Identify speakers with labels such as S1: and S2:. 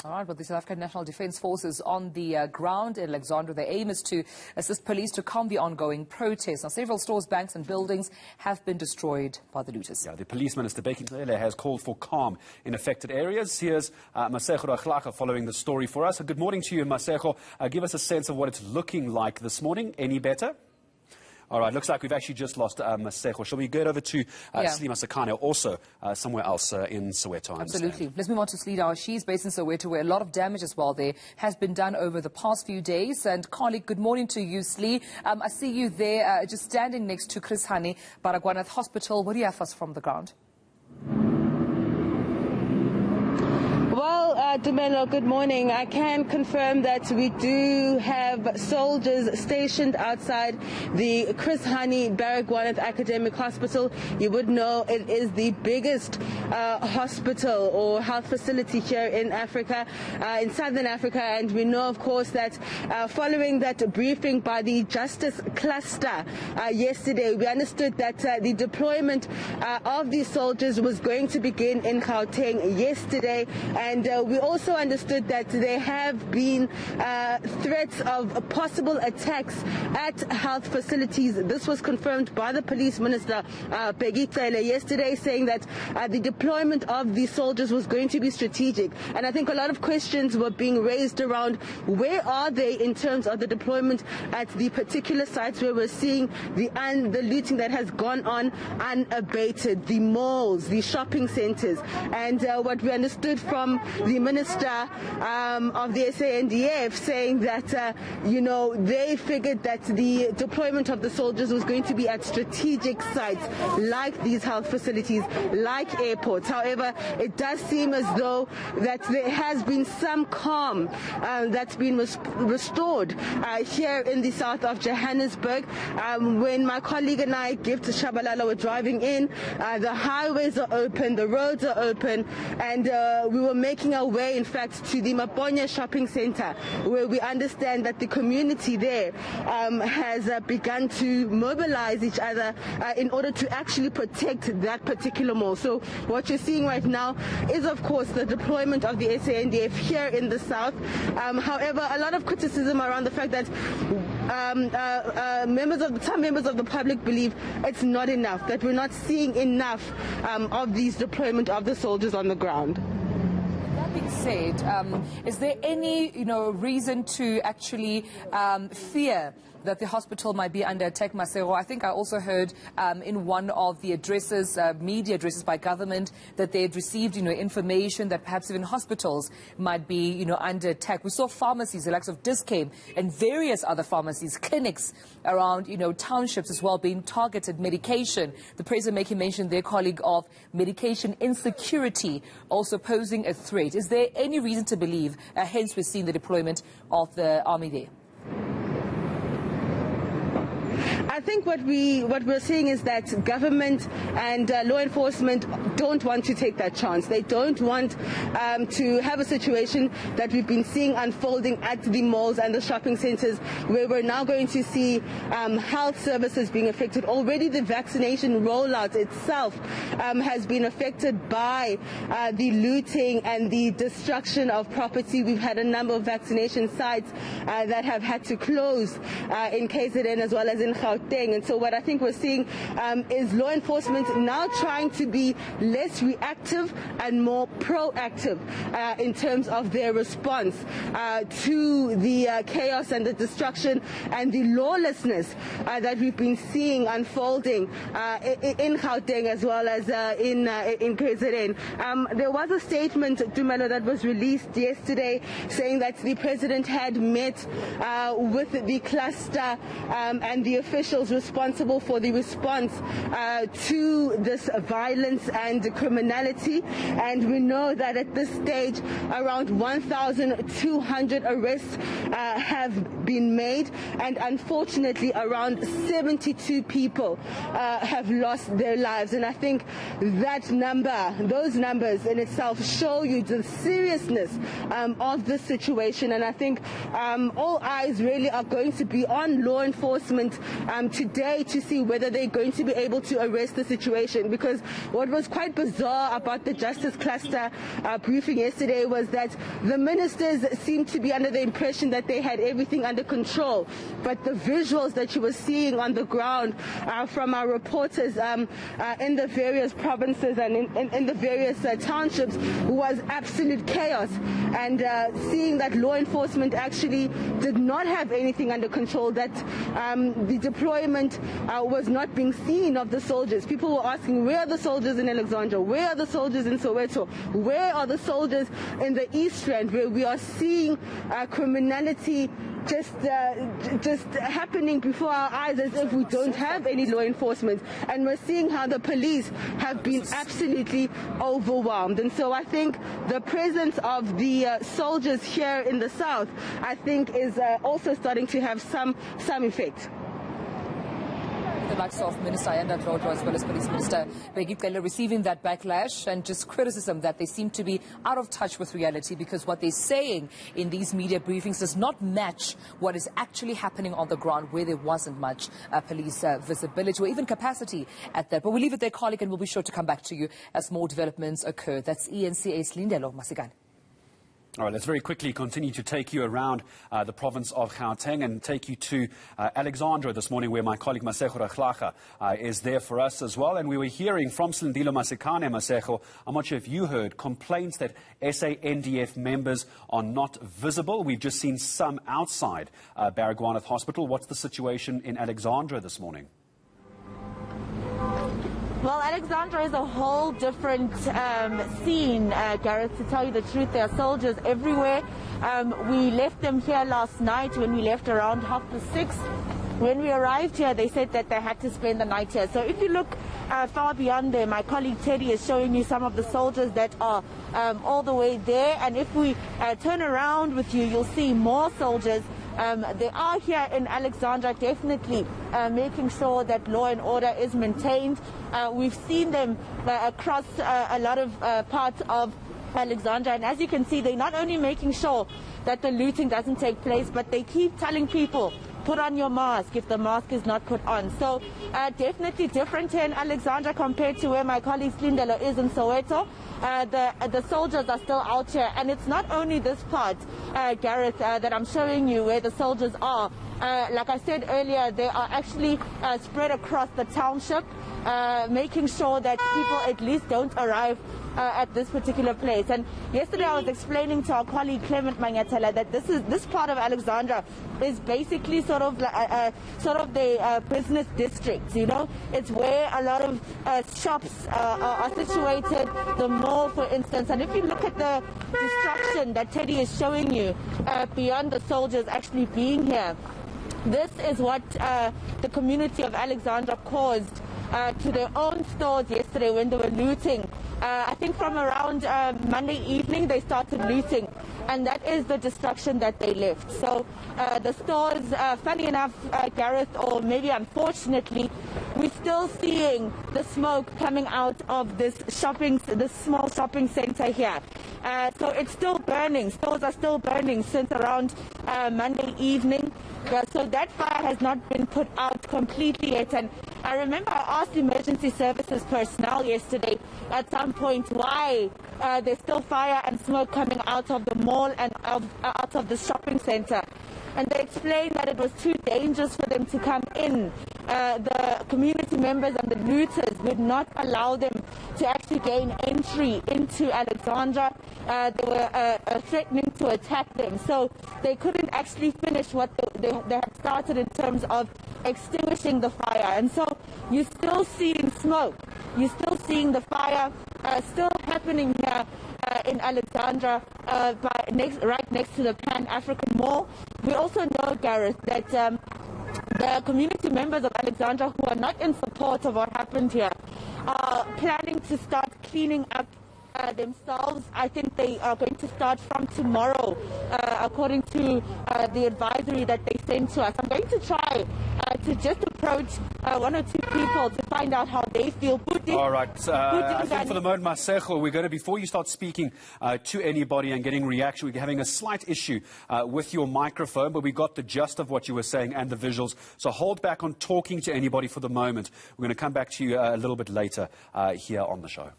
S1: All right, but the South African National Defence Forces on the ground in Alexandra. Their aim is to assist police to calm the ongoing protests. Now, several stores, banks and buildings have been destroyed by the looters.
S2: Yeah, the police minister, Bekile, has called for calm in affected areas. Here's Masego Raglaka following the story for us. Good morning to you, Masego. Give us a sense of what it's looking like this morning. Any better? All right, looks like we've actually just lost Masego. Shall we get over to Silindelo Masikane, also somewhere else in Soweto?
S1: Absolutely. Let's move on to Silindelo. She's based in Soweto, where a lot of damage as well there has been done over the past few days. And colleague, good morning to you, Slee. I see you there just standing next to Chris Hani Baragwanath Hospital. What do you have for us from the ground?
S3: Well, Dumelo, good morning. I can confirm that we do have soldiers stationed outside the Chris Hani Baragwanath Academic Hospital. You would know it is the biggest hospital or health facility here in Africa, in Southern Africa. And we know, of course, that following that briefing by the Justice Cluster yesterday, we understood that the deployment of these soldiers was going to begin in Gauteng yesterday. And we also understood that there have been threats of possible attacks at health facilities. This was confirmed by the police minister, Bekile, yesterday, saying that the deployment of these soldiers was going to be strategic. And I think a lot of questions were being raised around where are they in terms of the deployment at the particular sites where we're seeing the looting that has gone on unabated, the malls, the shopping centers. And what we understood from the minister of the SANDF saying that, they figured that the deployment of the soldiers was going to be at strategic sites like these health facilities, like airports. However, it does seem as though that there has been some calm that's been restored here in the south of Johannesburg. When my colleague and I, Gift Shabalala, were driving in, the highways are open, the roads are open, and we were making our way, in fact, to the Maponya shopping center, where we understand that the community there has begun to mobilize each other in order to actually protect that particular mall. So what you're seeing right now is, of course, the deployment of the SANDF here in the south. However, a lot of criticism around the fact that some members of the public believe it's not enough, that we're not seeing enough of these deployment of the soldiers on the ground.
S1: That being said, is there any reason to actually fear that the hospital might be under attack, Masego? I think I also heard in one of the addresses, media addresses by government, that they had received information that perhaps even hospitals might be under attack. We saw pharmacies, the likes of Dis-Chem and various other pharmacies, clinics around townships as well being targeted. Medication, the president making mention, their colleague, of medication insecurity also posing a threat. Is there any reason to believe, hence we're seeing the deployment of the army there?
S3: I think what we're seeing is that government and law enforcement don't want to take that chance. They don't want to have a situation that we've been seeing unfolding at the malls and the shopping centers, where we're now going to see health services being affected. Already the vaccination rollout itself has been affected by the looting and the destruction of property. We've had a number of vaccination sites that have had to close in KZN as well as in Gauteng. And so what I think we're seeing is law enforcement now trying to be less reactive and more proactive in terms of their response to the chaos and the destruction and the lawlessness that we've been seeing unfolding in Gauteng as well as in KZN. There was a statement, Dumelo, that was released yesterday saying that the president had met with the cluster and the officials responsible for the response to this violence and criminality. And we know that at this stage around 1,200 arrests have been made, and unfortunately around 72 people have lost their lives. And I think that those numbers in itself show you the seriousness of the situation. And I think all eyes really are going to be on law enforcement today to see whether they're going to be able to arrest the situation, because what was quite bizarre about the Justice Cluster briefing yesterday was that the ministers seemed to be under the impression that they had everything under control, but the visuals that you were seeing on the ground from our reporters in the various provinces and in the various townships was absolute chaos, and seeing that law enforcement actually did not have anything under control, that the deployment was not being seen of the soldiers. People were asking, where are the soldiers in Alexandra? Where are the soldiers in Soweto? Where are the soldiers in the East Rand, where we are seeing criminality just happening before our eyes as if we don't have any law enforcement, and we're seeing how the police have been absolutely overwhelmed. And so I think the presence of the soldiers here in the south, I think, is also starting to have some effect.
S1: The likes of Minister Ayanda Dlodlo as well as Police Minister Begit Cele receiving that backlash and just criticism that they seem to be out of touch with reality, because what they're saying in these media briefings does not match what is actually happening on the ground, where there wasn't much police visibility or even capacity at that. But we'll leave it there, colleague, and we'll be sure to come back to you as more developments occur. That's eNCA Silindelo Masikane.
S2: All right, let's very quickly continue to take you around the province of Gauteng and take you to Alexandra this morning, where my colleague Masego Rakhlaga is there for us as well. And we were hearing from Silindelo Masikane, Masego, I'm not sure if you heard, complaints that SANDF members are not visible. We've just seen some outside Baragwanath Hospital. What's the situation in Alexandra this morning?
S4: Well, Alexandra is a whole different scene, Gareth, to tell you the truth. There are soldiers everywhere. We left them here last night when we left around 6:30. When we arrived here, they said that they had to spend the night here. So if you look far beyond there, my colleague Teddy is showing you some of the soldiers that are all the way there. And if we turn around with you, you'll see more soldiers. They are here in Alexandra, definitely making sure that law and order is maintained. We've seen them across a lot of parts of Alexandra, and as you can see, they're not only making sure that the looting doesn't take place, but they keep telling people, put on your mask if the mask is not put on. So definitely different here in Alexandra compared to where my colleague Silindelo is in Soweto. The soldiers are still out here, and it's not only this part, Gareth, that I'm showing you where the soldiers are. Like I said earlier, they are actually spread across the township, making sure that people at least don't arrive at this particular place. And yesterday I was explaining to our colleague Clement Mangatela that this part of Alexandra is basically sort of the business district. You know, it's where a lot of shops are situated. The mall, for instance. And if you look at the destruction that Teddy is showing you beyond the soldiers actually being here, this is what the community of Alexandra caused to their own stores yesterday when they were looting. I think from around Monday evening they started looting, and that is the destruction that they left. So the stores, funny enough, Gareth, or maybe unfortunately, we're still seeing the smoke coming out of this small shopping center here. So it's still burning. Stores are still burning since around Monday evening. So that fire has not been put out completely yet. And I remember I asked emergency services personnel yesterday at some point why there's still fire and smoke coming out of the mall and out of the shopping center. And they explained that it was too dangerous for them to come in. The community members and the looters would not allow them to actually gain entry into Alexandra. They were threatening to attack them. So they couldn't actually finish what they had started in terms of extinguishing the fire. And so you're still seeing smoke. You're still seeing the fire still happening here in Alexandra, right next to the Pan-African Mall. We also know, Gareth, that the community members of Alexandra who are not in support of what happened here are planning to start cleaning up themselves. I think they are going to start from tomorrow, according to the advisory that they sent to us. I'm going to try to just approach one or two people to find out how they feel.
S2: All right. I think for the moment, Masego, we're going to, before you start speaking to anybody and getting reaction, we're having a slight issue with your microphone, but we got the gist of what you were saying and the visuals. So hold back on talking to anybody for the moment. We're going to come back to you a little bit later here on the show.